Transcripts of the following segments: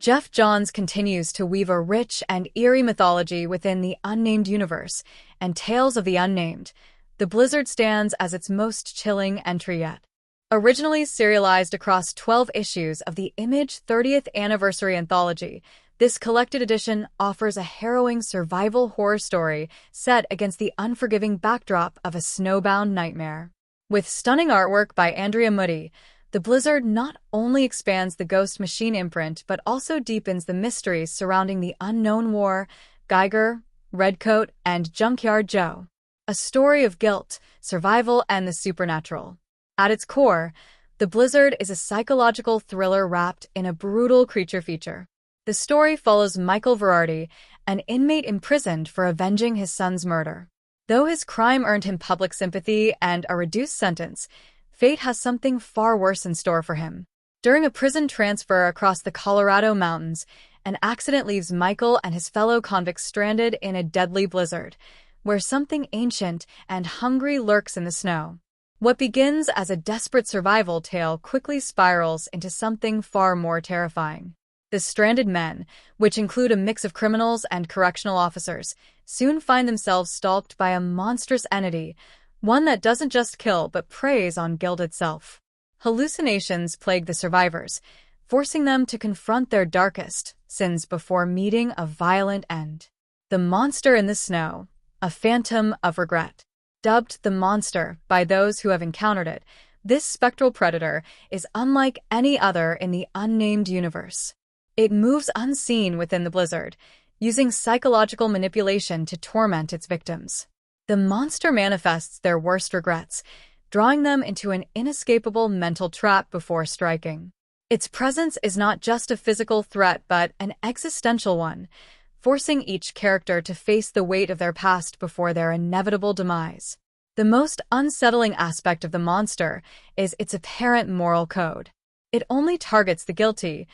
Jeff Johns continues to weave a rich and eerie mythology within the Unnamed universe, and Tales of the Unnamed. The Blizzard stands as its most chilling entry yet. Originally serialized across 12 issues of the Image 30th Anniversary Anthology, this collected edition offers a harrowing survival horror story set against the unforgiving backdrop of a snowbound nightmare. With stunning artwork by Andrea Mutti, The Blizzard not only expands the Ghost Machine imprint but also deepens the mysteries surrounding the unknown war, Geiger, Redcoat, and Junkyard Joe. A story of guilt, survival, and the supernatural. At its core, The Blizzard is a psychological thriller wrapped in a brutal creature feature. The story follows Michael Verardi, an inmate imprisoned for avenging his son's murder. Though his crime earned him public sympathy and a reduced sentence, fate has something far worse in store for him. During a prison transfer across the Colorado mountains, an accident leaves Michael and his fellow convicts stranded in a deadly blizzard, where something ancient and hungry lurks in the snow. What begins as a desperate survival tale quickly spirals into something far more terrifying. The stranded men, which include a mix of criminals and correctional officers, soon find themselves stalked by a monstrous entity, one that doesn't just kill but preys on guilt itself. Hallucinations plague the survivors, forcing them to confront their darkest sins before meeting a violent end. The monster in the snow, a phantom of regret. Dubbed the Monster by those who have encountered it, this spectral predator is unlike any other in the Unnamed universe. It moves unseen within the Blizzard, using psychological manipulation to torment its victims. The monster manifests their worst regrets, drawing them into an inescapable mental trap before striking. Its presence is not just a physical threat but an existential one, forcing each character to face the weight of their past before their inevitable demise. The most unsettling aspect of the monster is its apparent moral code. It only targets the guilty,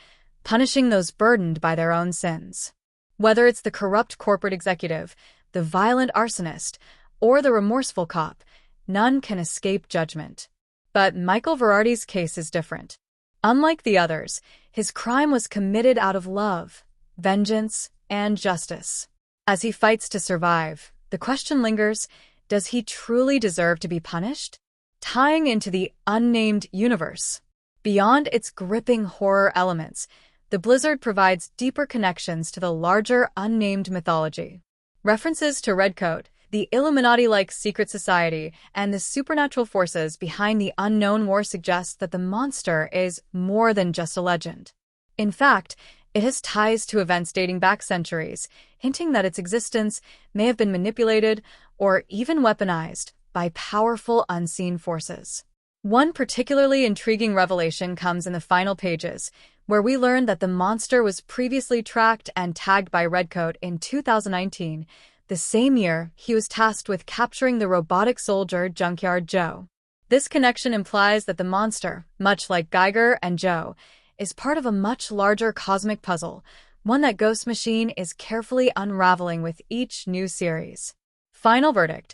punishing those burdened by their own sins. Whether it's the corrupt corporate executive, the violent arsonist, or the remorseful cop, none can escape judgment. But Michael Verardi's case is different. Unlike the others, his crime was committed out of love, vengeance, and justice. As he fights to survive, the question lingers, does he truly deserve to be punished? Tying into the Unnamed universe. Beyond its gripping horror elements, The Blizzard provides deeper connections to the larger Unnamed mythology. References to Redcoat, the Illuminati-like secret society, and the supernatural forces behind the unknown war suggest that the monster is more than just a legend. In fact, it has ties to events dating back centuries, hinting that its existence may have been manipulated or even weaponized by powerful unseen forces. One particularly intriguing revelation comes in the final pages, where we learn that the monster was previously tracked and tagged by Redcoat in 2019, the same year he was tasked with capturing the robotic soldier Junkyard Joe. This connection implies that the monster, much like Geiger and Joe, is part of a much larger cosmic puzzle, one that Ghost Machine is carefully unraveling with each new series. Final verdict: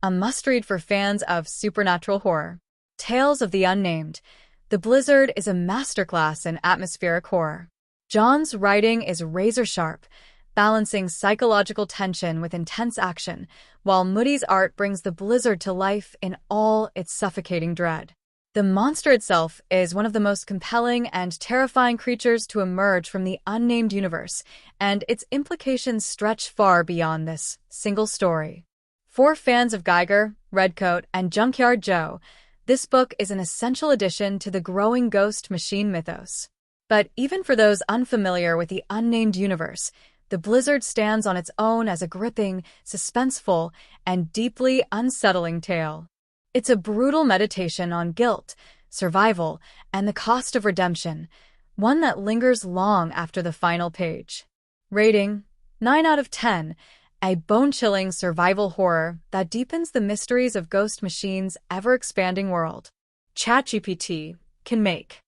a must-read for fans of supernatural horror. Tales of the Unnamed. The Blizzard is a masterclass in atmospheric horror. John's writing is razor-sharp, balancing psychological tension with intense action, while Mutti's art brings the Blizzard to life in all its suffocating dread. The monster itself is one of the most compelling and terrifying creatures to emerge from the Unnamed universe, and its implications stretch far beyond this single story. For fans of Geiger, Redcoat, and Junkyard Joe, this book is an essential addition to the growing Ghost Machine mythos. But even for those unfamiliar with the Unnamed universe, The Blizzard stands on its own as a gripping, suspenseful, and deeply unsettling tale. It's a brutal meditation on guilt, survival, and the cost of redemption, one that lingers long after the final page. Rating: 9 out of 10, a bone-chilling survival horror that deepens the mysteries of Ghost Machine's ever-expanding world. ChatGPT can make